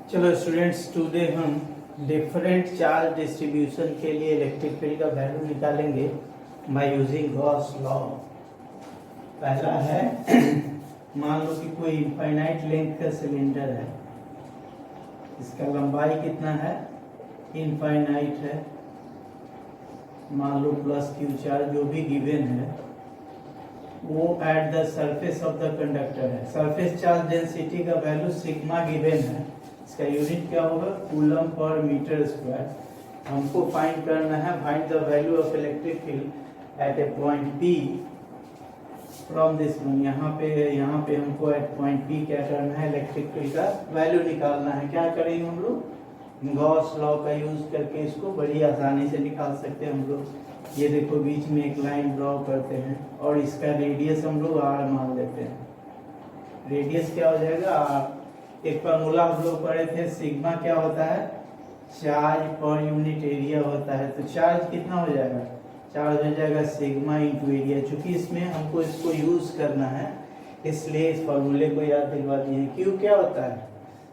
चलो students, today हम different charge distribution के लिए इलेक्ट्रिक फील्ड का वैल्यू निकालेंगे बाय यूजिंग गॉस लॉ। पहला है मान लो कि कोई इनफाइनाइट लेंथ का सिलेंडर है, इसका लंबाई कितना है, इनफाइनाइट है, मान लो प्लस क्यू चार्ज जो भी गिवन है वो at the surface of the conductor है। सरफेस चार्ज डेंसिटी का वैल्यू सिग्मा गिवन है, इसका यूनिट क्या होगा, कूलम पर मीटर स्क्वायर। हमको फाइंड करना है, find the value of electric field eight A point P from this one. यहाँ पे हमको एट पॉइंट P क्या करना है, इलेक्ट्रिक फील्ड का वैल्यू निकालना है। क्या करेंगे हम लोग, गॉस लॉ का यूज करके इसको बड़ी आसानी से निकाल सकते हैं हम लोग। ये देखो बीच में एक लाइन ड्रॉ करते हैं और इसका रेडियस हम लोग r मान लेते हैं। रेडियस क्या हो जाएगा, r। एक फॉर्मूला हम लोग पढ़े थे, सिग्मा क्या होता है, चार्ज पर यूनिट एरिया होता है। तो चार्ज कितना हो जाएगा, चार्ज हो जाएगा सिग्मा इंटू एरिया। चूंकि इसमें हमको इसको यूज करना है इसलिए इस फॉर्मूले को याद दिलवा दिए। क्यू क्या होता है,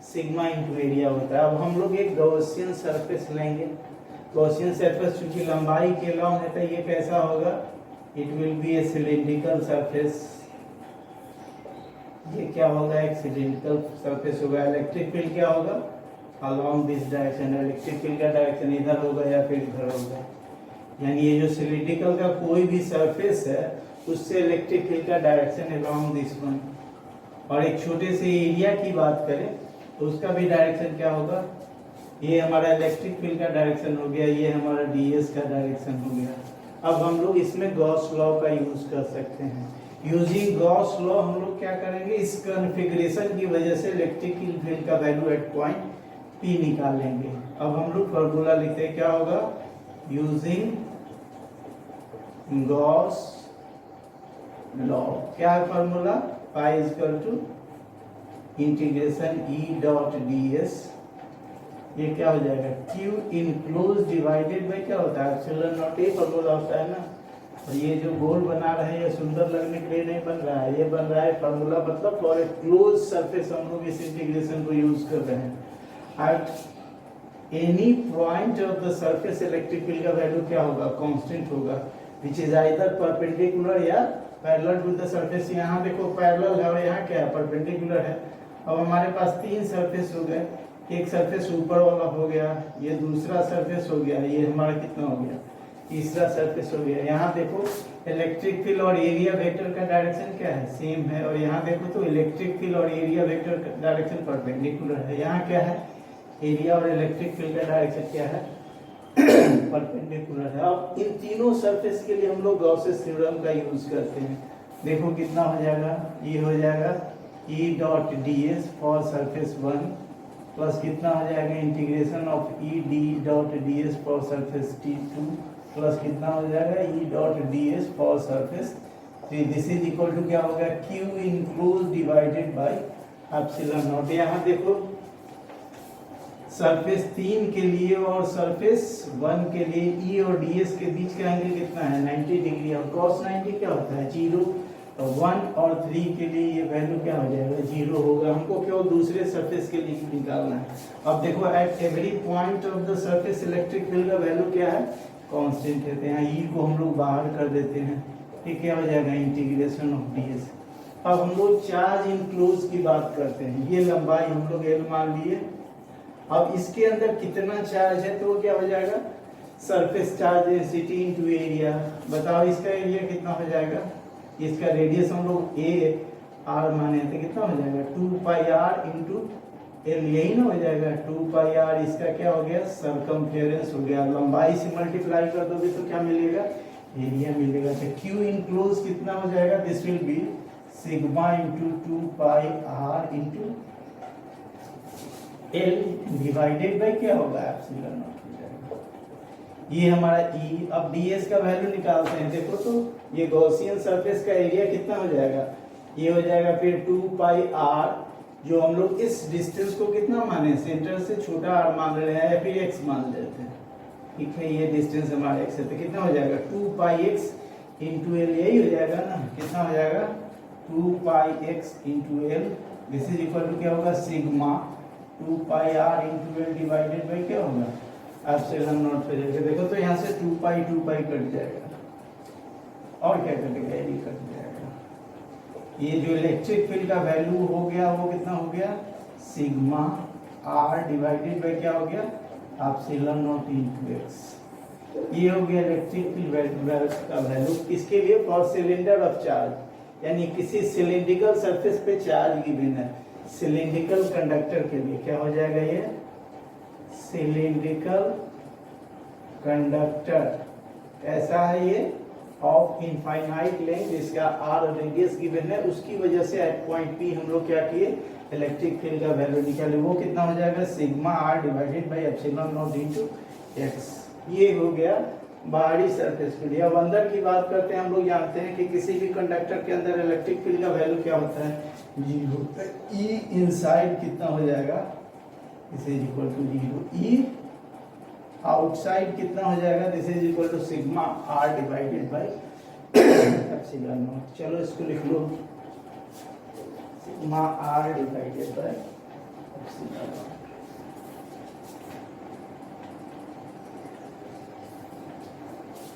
सिग्मा इंटू एरिया होता है। अब हम लोग एक गॉसियन सरफेस लेंगे। गॉसियन सरफेस चूंकि लंबाई के लॉन्ग है तो ये कैसा होगा, it will be A cylindrical surface. ये क्या होगा, एक सिलिंड्रिकल सरफेस होगा। इलेक्ट्रिक फील्ड क्या होगा, along this direction. Electric field का डायरेक्शन इधर होगा या फिर इधर होगा। यानी ये जो सिलिंड्रिकल का कोई भी सरफेस है उससे इलेक्ट्रिक फील्ड का डायरेक्शन अलोंग दिस वन। और एक छोटे से एरिया की बात करें तो उसका भी डायरेक्शन क्या होगा, ये हमारा इलेक्ट्रिक फील्ड का डायरेक्शन हो गया, ये हमारा ds का डायरेक्शन हो गया। अब हम लोग इसमें गॉस लॉ का यूज कर सकते हैं। यूजिंग गॉस लॉ हम लोग क्या करेंगे, इस कॉन्फ़िगरेशन की वजह से इलेक्ट्रिक फील्ड का वैल्यू एट पॉइंट P निकालेंगे। अब हम लोग फॉर्मूला लिखते हैं, क्या होगा, यूजिंग गॉस लॉ। क्या है formula, pi is equal to integration E dot ds। ये क्या हो जाएगा, Q इनक्लोज डिवाइडेड बाई क्या होता है, एप्सिलॉन नॉट। ये फॉर्मूला होता है ना। और ये जो गोल बना रहे हैं ये सुंदर लगने के लिए नहीं बन रहा है, ये बन रहा है फॉर्मूला मतलब फॉर ए क्लोज सरफेस हम लोग इस इंटीग्रेशन को यूज कर रहे हैं। At any point of the surface electric field का वैल्यू क्या होगा, कांस्टेंट होगा, व्हिच इज आइदर परपेंडिकुलर या पैरेलल टू द सरफेस। यहाँ देखो पैरेलल है और यहाँ क्या है, परपेंडिकुलर है। अब हमारे पास तीन सरफेस हो गए, एक सरफेस ऊपर वाला हो गया, ये दूसरा सरफेस हो गया, ये हमारा कितना हो गया, तीसरा सरफेस हो गया। यहाँ देखो इलेक्ट्रिक फील्ड और एरिया वेक्टर का डायरेक्शन क्या है, सेम है। और यहाँ देखो तो इलेक्ट्रिक फील्ड और एरिया वेक्टर का डायरेक्शन परपेंडिकुलर है। यहाँ क्या है, एरिया और इलेक्ट्रिक फील्ड का डायरेक्शन क्या है, परपेंडिकुलर है। अब इन तीनों सरफेस के लिए हम लोग गॉसेस थ्योरम का यूज करते हैं। देखो कितना हो जाएगा, ये हो जाएगा E dot ds for surface 1 plus कितना हो जाएगा, integration of E d dot ds for surface T2 plus कितना हो जाएगा, E dot ds for surface 3। This is equal to क्या होगा, Q enclosed divided by epsilon naught. यहाँ देखो सरफेस 3 के लिए और सरफेस 1 के लिए E और ds के बीच का एंगल कितना है, 90 डिग्री। और cos 90 क्या होता है, 0। 1 और 3 के लिए ये वैल्यू क्या हो जाएगा, 0 होगा। हमको क्यों, दूसरे सरफेस के लिए निकालना है। अब देखो at every point of the surface electric field का वैल्यू क्या है, कांस्टेंट है। यहाँ E को हम लोग बाहर कर देते हैं, ये क्या हो जाएगा, इंटीग्रेशन ऑफ ds। अब हम लोग चार्ज इनक्लोज की बात करते हैं। ये लंबाई हम लोग L मान लिए। अब इसके अंदर कितना चार्ज है तो वो क्या हो जाएगा, surface charge density into area. बताओ इसका एरिया कितना हो जाएगा, इसका रेडियस हम लोग a r माने थे, कितना हो जाएगा 2 पाई r इंटू l, यही ना हो जाएगा 2 पाई r। इसका क्या हो गया, सरकमफेरेंस हो गया। लंबाई से मल्टीप्लाई कर दोगे तो क्या मिलेगा, एरिया मिलेगा। तो Q इनक्लोज कितना हो जाएगा, this will be sigma into 2 pi r into L divided bye क्या होगा, एप्सिलॉन नॉट हो जाएगा। ये हमारा E। अब ds का वैल्यू निकालते हैं। देखो तो ये गॉसियन सरफेस का एरिया कितना हो जाएगा, ये हो जाएगा फिर 2 पाई r, जो हम लोग इस डिस्टेंस को कितना माने, सेंटर से छोटा r मान रहे हैं या फिर x मान लेते हैं, ठीक है। ये डिस्टेंस हमारा x है तो कितना हो जाएगा 2 पाई x इंटू l, यही हो जाएगा ना, कितना हो जाएगा 2 pi x into l। This is equal to क्या होगा, sigma 2 pi r into l divided by क्या होगा एप्सिलॉन नॉट पे जाएगा। देखो तो यहाँ से 2 पाई कट जाएगा और क्या कटेगा, ये कट जाएगा। ये जो इलेक्ट्रिक फील्ड का वैल्यू हो गया वो कितना हो गया, सिग्मा आर डिवाइडेड बाई क्या हो गया एप्सिलॉन नॉट इनटू एक्स। ये हो गया इलेक्ट्रिक फील्ड का वैल्यू किसके लिए, फॉर सिलेंडर ऑफ चार्ज, यानी किसी सिलिंड्रिकल सरफेस पे चार्ज गिवन है। सिलिंड्रिकल कंडक्टर के लिए क्या हो जाएगा, ये सिलिंड्रिकल कंडक्टर ऐसा है ये ऑफ इनफाइनाइट लेंथ, जिसका आर रेडियस गिवन है, उसकी वजह से एट पॉइंट पी हम लोग क्या किए, इलेक्ट्रिक फील्ड का वैल्यू निकाले। वो कितना हो जाएगा, sigma are divided by epsilon naught into x. ये हो गया बाहरी सरफेस फील्ड। अब अंदर की बात करते हैं, हम लोग जानते हैं कि किसी भी कंडक्टर के अंदर इलेक्ट्रिक फील्ड का वैल्यू क्या होता है, जीरो। ई इनसाइड कितना हो जाएगा, this is equal to zero. E outside कितना हो जाएगा, this is equal to sigma are divided by epsilon naught. चलो इसको लिख लो, sigma are divided by epsilon naught.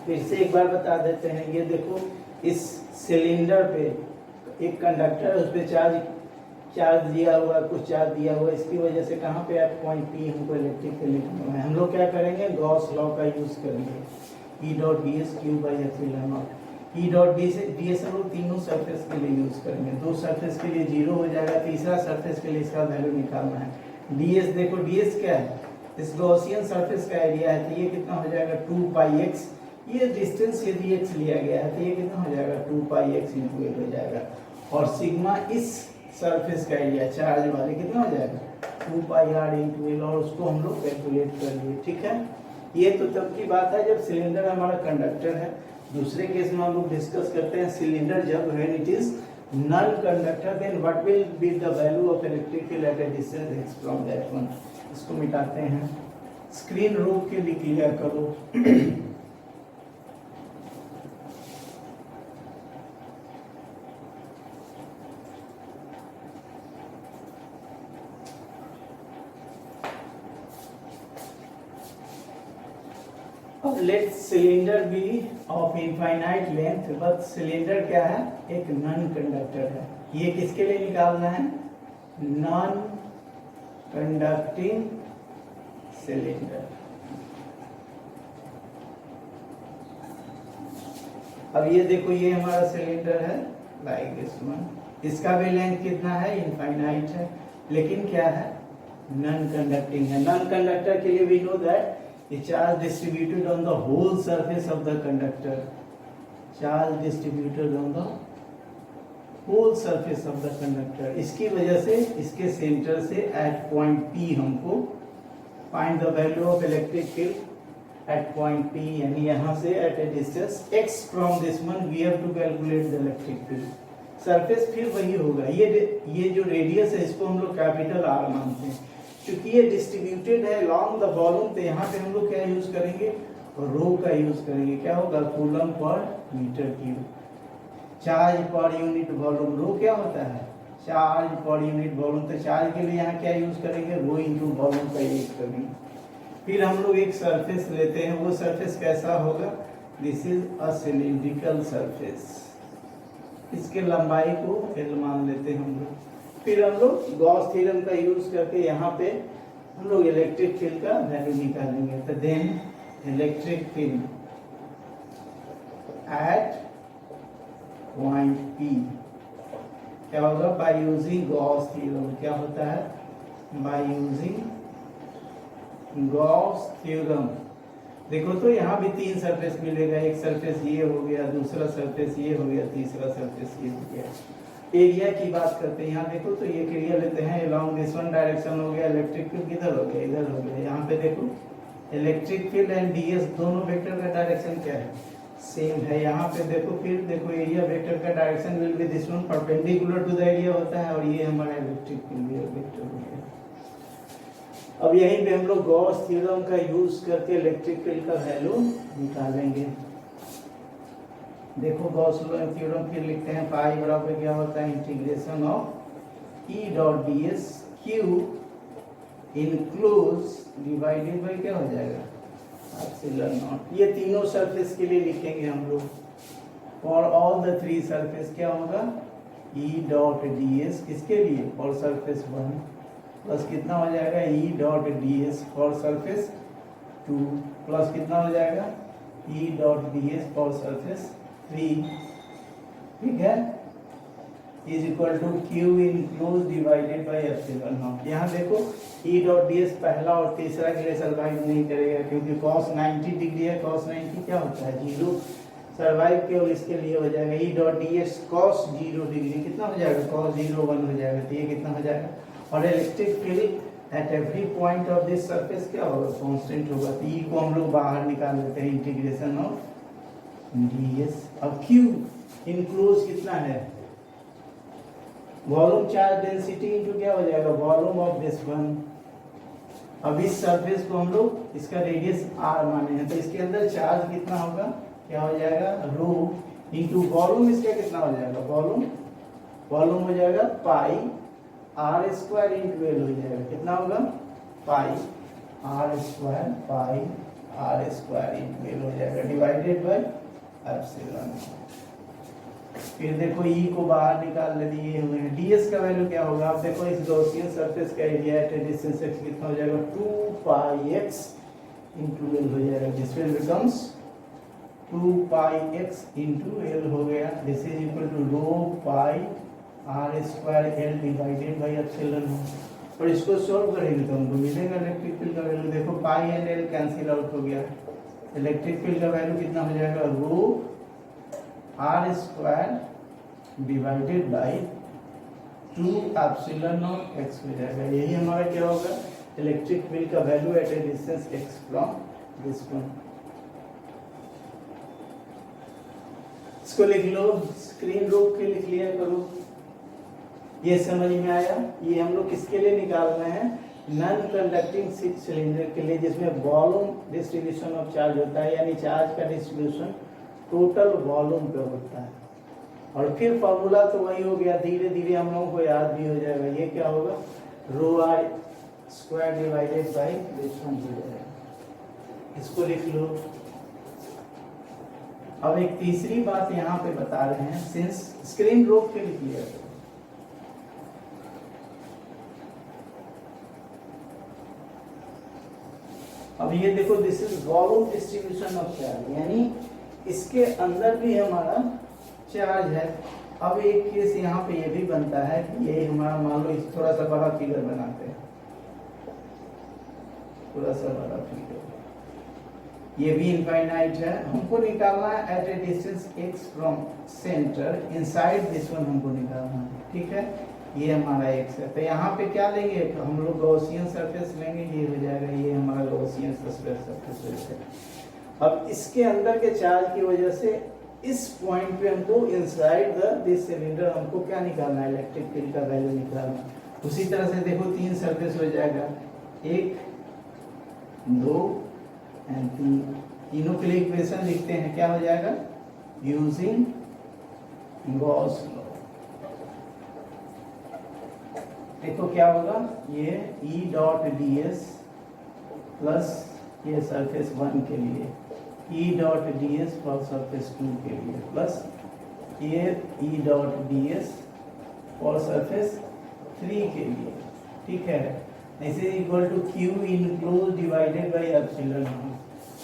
फिर से एक बार बता देते हैं, ये देखो इस सिलेंडर पे एक कंडक्टर है, उस पर चार्ज दिया हुआ, कुछ चार्ज दिया हुआ, इसकी वजह से कहाँ पे एट पॉइंट पी हमको इलेक्ट्रिक फील्ड निकालना है। हम लोग क्या करेंगे, गॉस लॉ का यूज करेंगे, E dot d S Q by epsilon not. E dot d S हम लोग तीनों सरफेस के लिए यूज करेंगे। दो सरफेस के लिए जीरो हो जाएगा, तीसरा सरफेस के लिए इसका वैल्यू निकालना है। डी एस देखो, डी एस क्या है, इस गॉसियन सरफेस का एरिया है, तो ये कितना हो जाएगा 2 पाई एक्स। ये डिस्टेंस यदि एक्स लिया गया है तो ये कितना हो जाएगा 2 पाई एक्स इंटू एल हो जाएगा। और सिग्मा इस सरफेस का एरिया चार्ज वाले कितना हो जाएगा 2 पाई आर इंटू एल, और उसको हम लोग कैलकुलेट कर लिए। ठीक है, ये तो तब की बात है जब सिलेंडर हमारा कंडक्टर है। दूसरे केस में हम लोग डिस्कस करते हैं सिलेंडर जब when it is non conductor, then what will be the value of electric field at a distance x from that one. इसको मिटाते हैं, स्क्रीन रोक के लिख लिया करो। Let cylinder be of infinite length, but cylinder क्या है, एक नॉन कंडक्टर है। ये किसके लिए निकालना है, नॉन कंडक्टिंग सिलेंडर। अब ये देखो, ये हमारा सिलेंडर है लाइक दिस वन, इसका भी लेंथ कितना है, इनफाइनाइट है, लेकिन क्या है, नॉन कंडक्टिंग है। नॉन कंडक्टर के लिए we know that the charge distributed on the whole surface of the conductor, charge distributed on the whole surface of the conductor। इसकी वजह से इसके सेंटर से at point P हमको find the value of electric field at point P, यानी यहाँ से at a distance x from this one we have to calculate the electric field। Surface फिर वही होगा, ये जो रेडियस है इसको हम लोग कैपिटल R मानते हैं। क्योंकि ये डिस्ट्रीब्यूटेड है लॉन्ग द वॉल्यूम, तो यहाँ पे हम लोग क्या यूज करेंगे, रो का यूज करेंगे। क्या होगा, कूलम पर मीटर क्यूब। चार्ज पर यूनिट वॉल्यूम, रो क्या होता है, चार्ज पर यूनिट वॉल्यूम, तो चार्ज के लिए यहाँ क्या यूज करेंगे, रो इंटू वॉल्यूम का यूज करेंगे। फिर हम लोग एक सरफेस लेते हैं, वो सरफेस कैसा होगा, this is a cylindrical surface, इसके लंबाई को एल मान लेते हैं हम लोग। फिर हम लोग गॉस थ्योरम का यूज करके यहाँ पे हम लोग इलेक्ट्रिक फील्ड का वैल्यू निकालेंगे। तो then electric field at point P क्या होगा, बाय यूजिंग गॉस थ्योरम। क्या होता है, बाय यूजिंग गॉस थ्योरम। देखो तो यहाँ भी तीन सरफेस मिलेगा, एक सरफेस ये हो गया, दूसरा सरफेस ये हो गया, तीसरा सरफेस ये हो गया। एरिया की बात करते हैं, यहाँ देखो तो ये एरिया लेते हैं अलॉन्ग दिस वन डायरेक्शन हो गया, इलेक्ट्रिक फील्ड किधर हो गया, इधर हो गया। यहाँ पे देखो इलेक्ट्रिक फील्ड एंड डीएस दोनों वेक्टर का डायरेक्शन क्या है, सेम है। यहाँ पे देखो, फिर देखो एरिया वेक्टर का direction will be this one, perpendicular to the area होता है, और ये हमारा इलेक्ट्रिक फील्ड वेक्टर हो गया। अब यहीं पे हम लोग गॉस थ्योरम का यूज करके इलेक्ट्रिक फील्ड का वैल्यू निकालेंगे। देखो गॉस थ्योरम फिर लिखते हैं, पाई बराबर क्या होता है, integration of E dot d S Q enclose divided by क्या हो जाएगा एप्सिलॉन नॉट। ये तीनों सरफेस के लिए लिखेंगे हम लोग। For all the three surface क्या होगा E डॉट डी एस किसके लिए फॉर सरफेस 1 प्लस कितना हो जाएगा E dot d s for surface 2 plus कितना हो जाएगा E dot d s for surface 3, ठीक है, is equal to q enclose divided by epsilon naught. यहाँ देखो E डॉट डी एस पहला और तीसरा के लिए सर्वाइव नहीं करेगा क्योंकि cos 90 डिग्री है। cos 90 क्या होता है 0, सर्वाइव केवल इसके लिए हो जाएगा E dot d S cos 0 degree कितना हो जाएगा cos 0 1 हो जाएगा, तो ये कितना हो जाएगा। और electric field at every point of this surface क्या होगा कांस्टेंट होगा, तो E को हम लोग बाहर निकाल लेते हैं इंटीग्रेशन ऑफ डी एस। अब Q इनक्लोज कितना है वॉल्यूम चार्ज डेंसिटी इनटू क्या हो जाएगा वॉल्यूम ऑफ दिस वन। अब इस सरफेस को हम लोग इसका रेडियस r माने हैं, तो इसके अंदर चार्ज कितना होगा क्या हो जाएगा रो इनटू वॉल्यूम इसका कितना हो जाएगा वॉल्यूम हो जाएगा पाई r स्क्वायर इनटू l हो जाएगा, कितना होगा पाई r स्क्वायर इनटू l हो जाएगा डिवाइडेड बाय एप्सिलॉन। फिर देखो E को बाहर निकाल दिए हुए हैं, ds का वैल्यू क्या होगा आप देखो इस गॉसियन सरफेस का area at a distance x कितना हो जाएगा 2 पाई x इनटू l हो जाएगा, this will becomes 2 pi x into l हो गया। This is equal to rho pi r square l divided by epsilon. और इसको सॉल्व करेंगे तो हमको मिलेगा इलेक्ट्रिक फील्ड का वैल्यू, देखो pi and l cancel out हो गया, इलेक्ट्रिक फील्ड का वैल्यू कितना हो जाएगा rho r square divided by 2 epsilon naught x हो जाएगा। यही हमारा क्या होगा इलेक्ट्रिक फील्ड का value at a distance x from this point. इसको लिख लो, स्क्रीन रोक के लिख लिया करो। ये समझ में आया, ये हम लोग किसके लिए निकाल रहे हैं नॉन कंडक्टिंग सिलेंडर के लिए जिसमें वॉल्यूम डिस्ट्रीब्यूशन ऑफ चार्ज होता है, यानी चार्ज का डिस्ट्रीब्यूशन टोटल वॉल्यूम पे होता है। और फिर फॉर्मूला तो वही हो गया, धीरे धीरे हम लोगों को याद भी हो जाएगा। ये क्या होगा रो r square divided by this one हो जाएगा, इसको लिख लो। अब एक तीसरी बात यहाँ पे बता रहे हैं, सिंस स्क्रीन रोक के लिख लिया। अब ये देखो this is volume distribution of charge, यानी इसके अंदर भी हमारा चार्ज है। अब एक केस यहाँ पे ये भी बनता है कि ये हमारा मान लो थोड़ा सा बड़ा फिगर बनाते हैं, थोड़ा सा बड़ा फिगर, ये भी इनफाइनाइट है, हमको निकालना है at a distance x from centre inside this one हमको निकालना है, ठीक है। ये हमारा x है, तो यहाँ पे क्या लेंगे हम लोग गॉसियन सरफेस लेंगे, ये हो जाएगा ये हमारा गॉसियन सरफेस है। अब इसके अंदर के चार्ज की वजह से इस पॉइंट पे हमको इनसाइड द दिस सिलेंडर हमको क्या निकालना है इलेक्ट्रिक फील्ड का वैल्यू निकालना। उसी तरह से देखो 3 सरफेस हो जाएगा, 1 2 एंड 3, तीनों के लिए इक्वेशन लिखते हैं, क्या हो जाएगा यूजिंग गॉस लॉ। देखो क्या होगा ये E dot d s plus ये सरफेस 1 के लिए E dot d s for surface 2 के लिए प्लस ये E dot d s for surface 3 के लिए, ठीक है। ऐसे equal to q enclose divided by epsilon.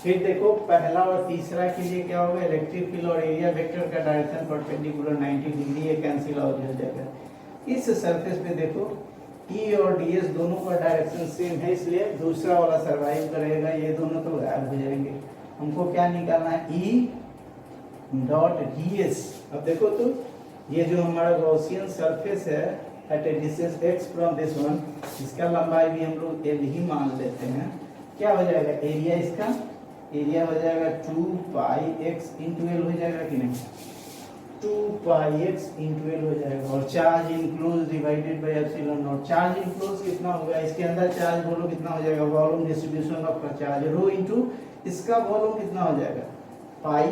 फिर देखो पहला और तीसरा के लिए क्या होगा इलेक्ट्रिक फील्ड और एरिया वेक्टर का डायरेक्शन परपेंडिकुलर 90 डिग्री, ये कैंसिल आउट हो जाएगा। इस सरफेस पे देखो E और ds दोनों का डायरेक्शन सेम है, इसलिए दूसरा वाला सर्वाइव करेगा, ये दोनों तो गायब हो जाएंगे। हमको क्या निकालना है E डॉट ds। अब देखो तो ये जो हमारा गॉसियन सरफेस है at a distance x from this one, इसका लंबाई भी हम लोग l ही मान लेते हैं। क्या हो जाएगा एरिया, इसका एरिया हो जाएगा 2 पाई x इंटू l हो जाएगा कि नहीं, 2 पाई x इंटू l हो जाएगा। और charge enclose divided by epsilon naught, charge enclose कितना होगा इसके अंदर चार्ज बोलो कितना हो जाएगा volume distribution of charge rho into इसका वॉल्यूम कितना हो जाएगा pi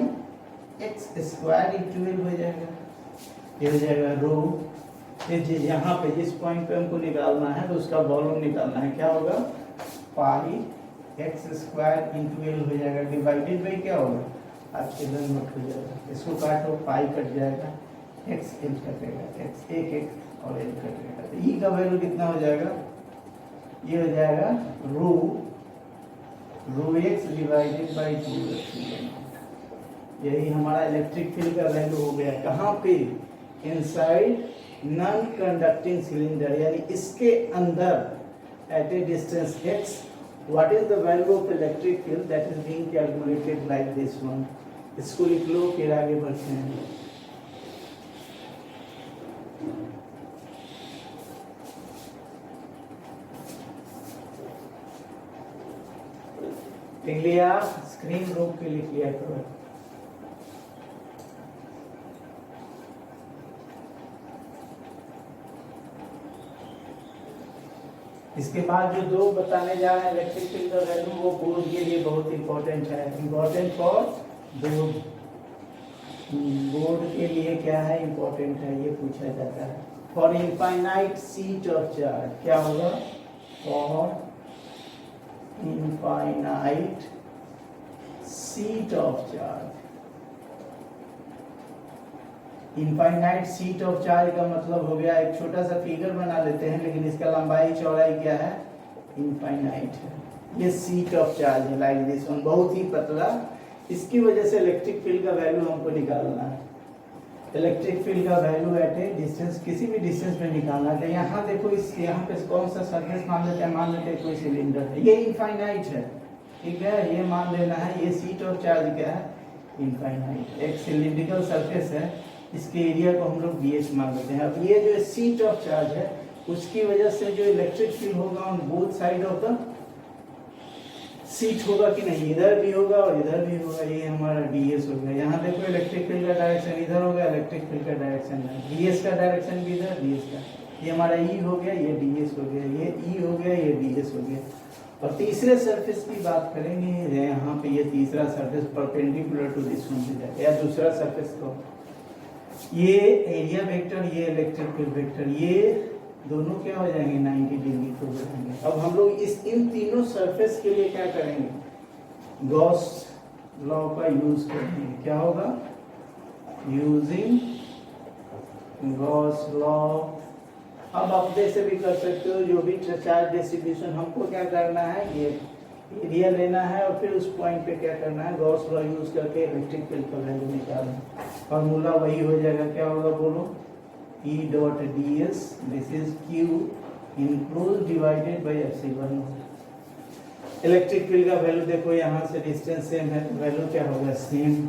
x square into l हो जाएगा, ये हो जाएगा रो यहाँ पे जिस पॉइंट पे हमको निकालना है तो उसका वॉल्यूम निकालना है। क्या होगा, पाई एक्स स्क्वायर इंटू एल हो जाएगा, डिवाइडेड बाई क्या होगा, एप्सिलॉन नॉट हो जाएगा। इसको काटो, पाई कट जाएगा, एक्स एल कटेगा, एक्स एक एक्स और एल कटेगा। तो ई का वैल्यू कितना हो जाएगा, ये हो जाएगा रो एक्स डिवाइडेड बाई 2। यही हमारा इलेक्ट्रिक फील्ड का वैल्यू हो गया। कहाँ पे, इनसाइड नॉन कंडक्टिंग सिलेंडर, यानी इसके अंदर at a distance x, what is the value of electric field that is being calculated like this one. इसको लिख लो, फिर आगे बढ़ते हैं। लिख लिया, स्क्रीन रोक के लिख लिया करो। इसके बाद जो दो बताने जा रहे हैं इलेक्ट्रिक फील्ड का वैल्यू, वो बोर्ड के लिए बहुत इंपॉर्टेंट है। इंपॉर्टेंट फॉर बोर्ड, बोर्ड के लिए क्या है, इंपॉर्टेंट है, ये पूछा जाता है। For infinite sheet of charge, क्या होगा, for infinite sheet of charge. Infinite sheet of charge का मतलब हो गया, एक छोटा सा फिगर बना लेते हैं, लेकिन इसका लंबाई चौड़ाई क्या है, इनफाइनाइट है। ये सीट ऑफ चार्ज है, लाइक दिस वन, बहुत ही पतला। इसकी वजह से इलेक्ट्रिक फील्ड का वैल्यू हमको निकालना है। इलेक्ट्रिक फील्ड का वैल्यू एट ए डिस्टेंस, किसी भी डिस्टेंस में निकालना है। यहाँ देखो, इस यहाँ पे कौन सा सरफेस मान लेते हैं, मान लेते हैं कोई सिलेंडर है, ये इनफाइनाइट है, ठीक है, ये मान लेना है। ये सीट ऑफ चार्ज क्या है, इनफाइनाइट, एक सिलिंड्रिकल सरफेस है, इसके एरिया को हम लोग ds मान लेते हैं। अब ये जो सीट ऑफ चार्ज है, उसकी वजह से जो इलेक्ट्रिक फील्ड होगा on both side of the seat होगा कि नहीं, इधर भी होगा और इधर भी होगा, ये हमारा ds हो गया। यहाँ देखो इलेक्ट्रिक फील्ड का डायरेक्शन इधर होगा, इलेक्ट्रिक फील्ड का डायरेक्शन है, ds का डायरेक्शन भी इधर, ds का, ये हमारा e हो गया, ये ds हो गया, ये e हो गया, ये ds हो गया। और तीसरे सरफेस की बात करेंगे, यहाँ पे ये तीसरा surface perpendicular to this one हो जाएगा, या दूसरा सरफेस को, ये एरिया वेक्टर, ये इलेक्ट्रिक फील्ड वेक्टर, ये दोनों क्या हो जाएंगे, 90 डिग्री को हो जाएंगे। अब हम लोग इन तीनों सरफेस के लिए क्या करेंगे, गॉस लॉ का यूज करेंगे। क्या होगा, यूजिंग गॉस लॉ। अब आप जैसे भी कर सकते हो, जो भी चार्ज डिस्ट्रीब्यूशन, हमको क्या करना है, ये एरिया लेना है और फिर उस पॉइंट पे क्या करना है, गॉस लॉ यूज करके इलेक्ट्रिक फील्ड का वैल्यू निकालना। फॉर्मूला वही हो जाएगा, क्या होगा बोलो, E dot ds, this is Q enclosed divided by epsilon naught. Electric field का वैल्यू देखो, यहाँ से डिस्टेंस सेम है तो वैल्यू क्या होगा, सेम।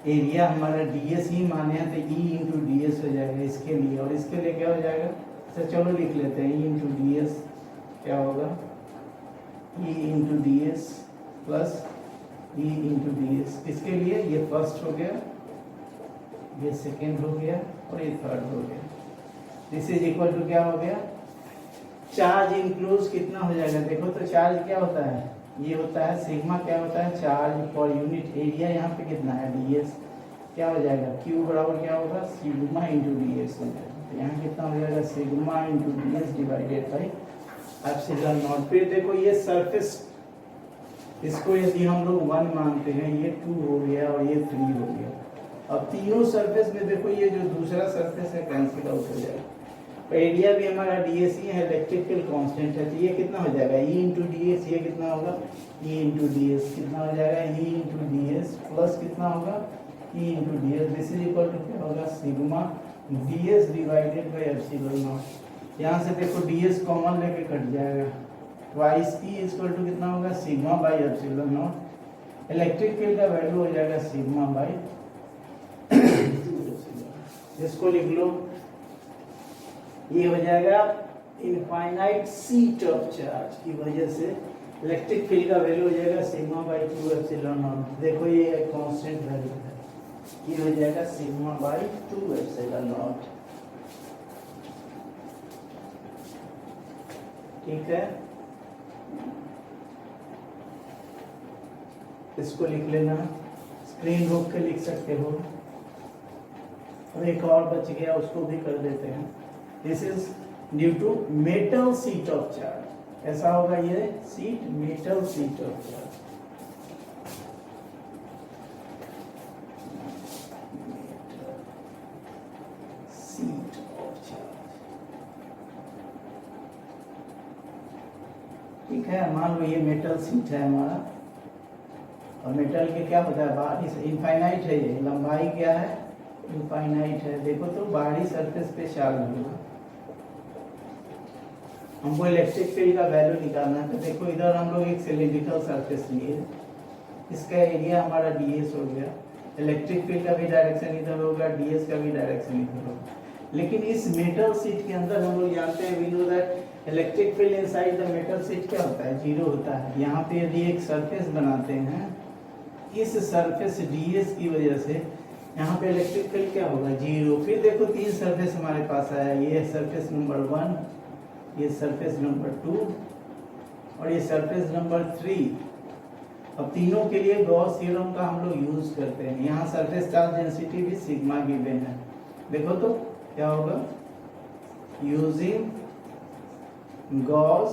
एरिया हमारा ds ही माने हैं तो E इंटू ds हो जाएगा इसके लिए, और इसके लिए क्या हो जाएगा, तो चलो लिख लेते हैं, E इंटू ds क्या होगा, E into ds plus E into ds। इसके लिए ये फर्स्ट हो गया, ये सेकेंड हो गया और ये थर्ड हो गया। दिस इज इक्वल टू क्या हो गया, चार्ज इंक्लूज कितना हो जाएगा, देखो तो चार्ज क्या होता है, ये होता है सिग्मा, क्या होता है, चार्ज पर यूनिट एरिया। यहाँ पे कितना है, ds, क्या हो जाएगा, Q बराबर क्या होगा, सिग्मा इंटू ds हो जाएगा। तो यहाँ कितना हो जाएगा, sigma into ds divided by epsilon naught. फिर देखो ये सरफेस, इसको यदि हम लोग 1 मानते हैं, ये 2 हो गया और ये 3 हो गया। अब तीनों सरफेस में देखो, ये जो दूसरा सरफेस है कैंसिल आउट हो जाएगा। एरिया भी हमारा ds ही है, इलेक्ट्रिक फील्ड कांस्टेंट है, तो ये कितना हो जाएगा, E इंटू ds, ये कितना होगा, E इंटू ds, कितना हो जाएगा, E इंटू ds प्लस कितना होगा, E into ds। This is equal to क्या होगा, sigma ds divided by epsilon naught. यहाँ से देखो ds कॉमन लेके कट जाएगा, ट्वाइस E इक्वल टू कितना होगा, sigma by epsilon naught. Electric field का वैल्यू हो जाएगा सिग्मा बाई, इसको लिख लो, ये हो जाएगा इनफाइनाइट सीट ऑफ चार्ज की वजह से इलेक्ट्रिक फील्ड का वैल्यू हो जाएगा सिग्मा बाई 2 एप्सिलॉन नॉट। देखो ये कांस्टेंट वैल्यू है, ये हो जाएगा सिग्मा बाई 2 एप्सिलॉन नॉट, ठीक है। इसको लिख लेना, स्क्रीन रोक के लिख सकते हो। और एक और बच गया, उसको भी कर देते हैं। This is due to metal sheet of charge. ऐसा होगा ये sheet, metal sheet of charge. Sheet of charge, ठीक है। मान लो ये मेटल सीट है हमारा, और मेटल के क्या होता है, बाहरी इनफाइनाइट है, ये लंबाई क्या है, इनफाइनाइट है। देखो तो बाहरी सरफेस पे चार्ज होगा। हमको इलेक्ट्रिक फील्ड का वैल्यू निकालना है। तो देखो इधर हम लोग एक सिलिंड्रिकल सरफेस लिए, इसका एरिया हमारा ds हो गया। इलेक्ट्रिक फील्ड का भी डायरेक्शन इधर होगा, ds का भी डायरेक्शन इधर होगा। लेकिन इस मेटल सीट के अंदर हम लोग जानते हैं, we know that electric field inside the metal sheet क्या होता है, जीरो होता है। यहाँ पे यदि एक सरफेस बनाते हैं, इस सरफेस ds की वजह से यहाँ पे इलेक्ट्रिक फील्ड क्या होगा, जीरो। फिर देखो तीन सरफेस हमारे पास आया, ये सरफेस नंबर 1, ये सरफेस नंबर 2 और ये सरफेस नंबर 3। अब तीनों के लिए गॉस थ्योरम का हम लोग यूज करते हैं। यहाँ सरफेस चार्ज डेंसिटी भी सिग्मा गिवन है। देखो तो क्या होगा, यूजिंग गॉस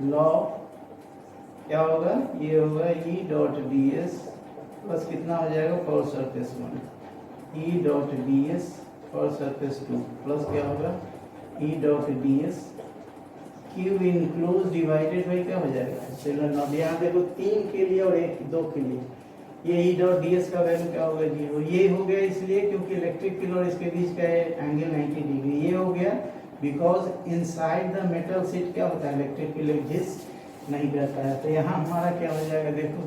लॉ क्या होगा, ये होगा E डॉट ds प्लस कितना हो जाएगा for surface 1, E dot ds for surface 2 plus क्या होगा E dot ds Q enclosed divided by क्या हो जाएगा, चलो अब यहाँ देखो 3 के लिए और 2 के लिए, ये E डॉट ds का वैल्यू क्या होगा, 0। ये हो गया इसलिए क्योंकि इलेक्ट्रिक फील्ड और इसके बीच का एंगल 90 डिग्री। ये हो गया because inside the metal sheet क्या होता है, इलेक्ट्रिक फील्ड एग्जिस्ट नहीं करता है। तो यहाँ हमारा क्या हो जाएगा, देखो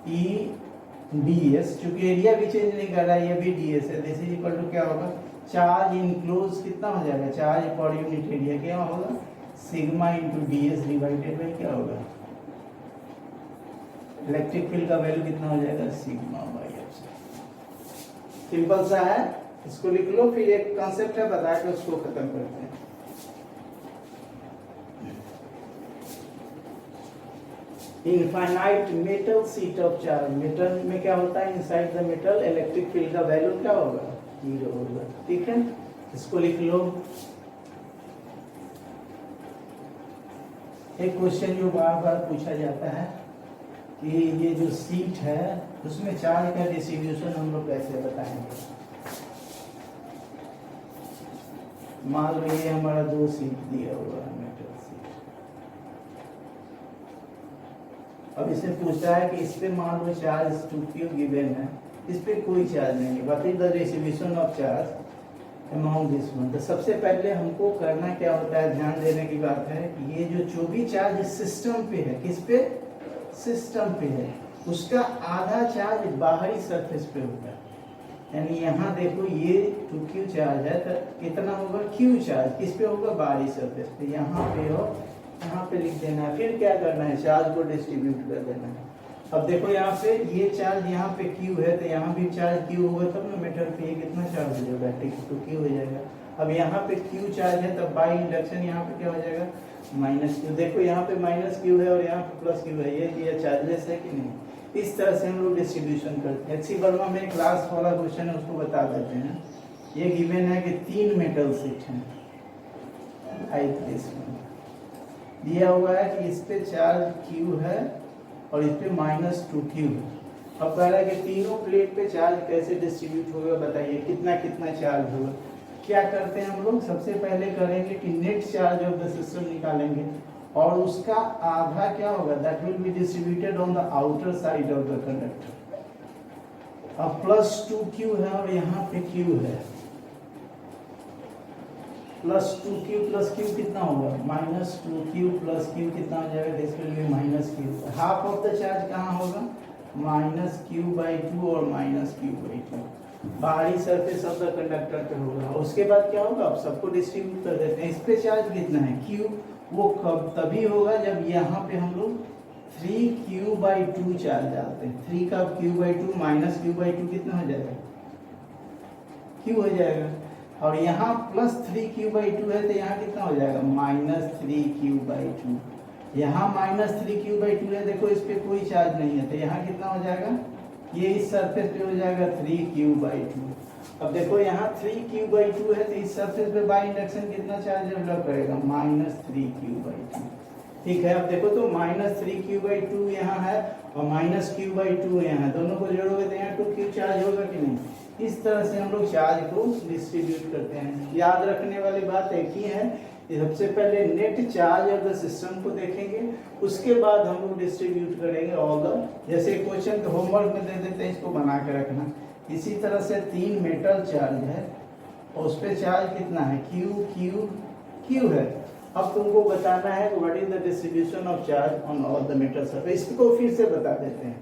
E ds, चूंकि एरिया भी चेंज नहीं कर रहा है, ये भी ds है। दिस इज इक्वल टू क्या होगा, चार्ज इनक्लोज कितना हो जाएगा, चार्ज पर यूनिट एरिया क्या होगा, sigma into ds divided by क्या होगा, इलेक्ट्रिक फील्ड का वैल्यू कितना हो जाएगा, सिग्मा बाई एप्सिलॉन। सिंपल सा है, इसको लिख लो। फिर एक कॉन्सेप्ट है, बता के उसको खत्म करते हैं। Infinite metal sheet of charge, metal में क्या होता है, inside the metal electric field का वैल्यू क्या होगा, 0 होगा। ठीक है, इसको लिख लो। एक क्वेश्चन जो बार बार पूछा जाता है कि ये जो सीट है उसमें चार्ज का डिस्ट्रीब्यूशन हम लोग कैसे बताएंगे। मान लो ये हमारा 2 सीट दिया हुआ है, मेटल सीट। अब इससे पूछता है कि इस पे मान लो चार्ज 2q गिवन है, इस पे कोई चार्ज नहीं है, what is the distribution of charge among this one. तो सबसे पहले हमको करना क्या होता है, ध्यान देने की बात है कि ये जो भी चार्ज सिस्टम पे है, किस पे, सिस्टम पे है, उसका आधा चार्ज बाहरी सरफेस पे होता है। यानी यहाँ देखो ये 2q चार्ज है, तो कितना होगा, q चार्ज किस पे होगा, बाहरी सरफेस पे। यहाँ पे हो, यहाँ पे लिख देना है। फिर क्या करना है, चार्ज को डिस्ट्रीब्यूट कर देना है। अब देखो यहाँ पे ये चार्ज यहाँ पे q है, तो यहाँ भी चार्ज q होगा तब ना मेटल पे ये कितना चार्ज हो जाएगा, ठीक, तो q हो जाएगा। अब यहाँ पे q चार्ज है, तब बाई इंडक्शन यहाँ पे क्या हो जाएगा, -q। देखो यहाँ पे -q है और यहाँ पे +q है, ये चार्जलेस है कि नहीं। इस तरह से हम लोग डिस्ट्रीब्यूशन करते हैं। एचसी वर्मा में क्लास वाला क्वेश्चन है, उसको बता देते हैं। ये गिवन है कि 3 मेटल सीट हैं, दिया हुआ है कि इस पे चार्ज q है और इस पे -2q है। अब कह रहा है कि तीनों प्लेट पे चार्ज कैसे डिस्ट्रीब्यूट होगा, बताइए कितना कितना चार्ज होगा। क्या करते हैं हम लोग, सबसे पहले करेंगे कि net charge of the system निकालेंगे और उसका आधा क्या होगा, that will be distributed on the outer side of the conductor. अब +2q है और यहाँ पे q है, +2q + q कितना होगा, -2q + q कितना हो जाएगा, this will be -q। Half of the charge कहाँ होगा, -q/2 और -q/2 बाहरी सरफेस ऑफ द कंडक्टर पे होगा। उसके बाद क्या होगा, अब सबको डिस्ट्रीब्यूट कर देते हैं। इस पे चार्ज कितना है, q, वो कब तभी होगा जब यहाँ पे हम लोग 3q/2 चार्ज डालते हैं। 3 का q/2 -q/2 कितना हो जाएगा, q हो जाएगा। और यहाँ +3q/2 है, तो यहाँ कितना हो जाएगा, -3q/2। यहाँ -3q/2 है, देखो इस पे कोई चार्ज नहीं है, तो यहाँ कितना हो जाएगा, ये इस सरफेस पे हो जाएगा 3q/2। अब देखो यहाँ 3q/2 है, तो इस सरफेस पे बाय इंडक्शन कितना चार्ज डेवलप करेगा, -3q/2। ठीक है, अब देखो तो -3q/2 यहाँ है और -q/2 यहाँ है, दोनों को जोड़ोगे तो यहाँ 2q चार्ज होगा कि नहीं। इस तरह से हम लोग चार्ज को डिस्ट्रीब्यूट करते हैं। याद रखने वाली बात एक ही है, सबसे पहले net charge of the system को देखेंगे, उसके बाद हम लोग डिस्ट्रीब्यूट करेंगे ऑल द, जैसे क्वेश्चन तो होमवर्क में दे देते हैं, इसको बना के रखना। इसी तरह से 3 मेटल चार्ज है और उस पर चार्ज कितना है, Q है। अब तुमको बताना है what is the distribution of charge on all the metal surface. इसको फिर से बता देते हैं।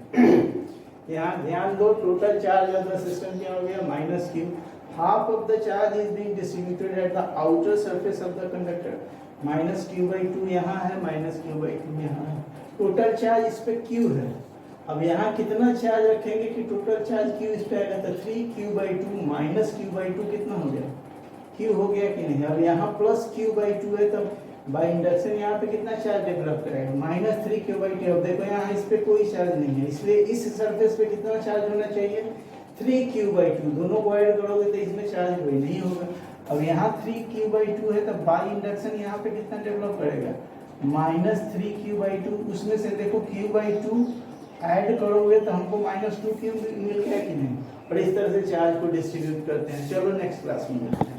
यहाँ ध्यान दो, total charge of the system क्या हो गया, -q। Half of the charge is being distributed at the outer surface of the conductor. -q/2 यहाँ है, -q/2 यहाँ है। टोटल चार्ज इस पे q है। अब यहाँ कितना चार्ज रखेंगे कि टोटल चार्ज q इस पे आएगा, तो 3q/2 -q/2 कितना हो गया, q हो गया कि नहीं। अब यहाँ +q/2 है, तब बाय इंडक्शन यहाँ पे कितना चार्ज डेवलप करेगा, -3q/2। अब देखो यहाँ इस पे कोई चार्ज नहीं है, इसलिए इस सरफेस पे कितना चार्ज होना चाहिए, 3q/2। दोनों को ऐड करोगे तो इसमें चार्ज कोई नहीं होगा। अब यहाँ 3q/2 है, तब बाय इंडक्शन यहाँ पे कितना डेवलप करेगा, -3q/2। उसमें से देखो q/2 ऐड करोगे तो हमको -2q मिल गया कि नहीं। और इस तरह से चार्ज को डिस्ट्रीब्यूट करते हैं। चलो नेक्स्ट क्लास में मिलते हैं।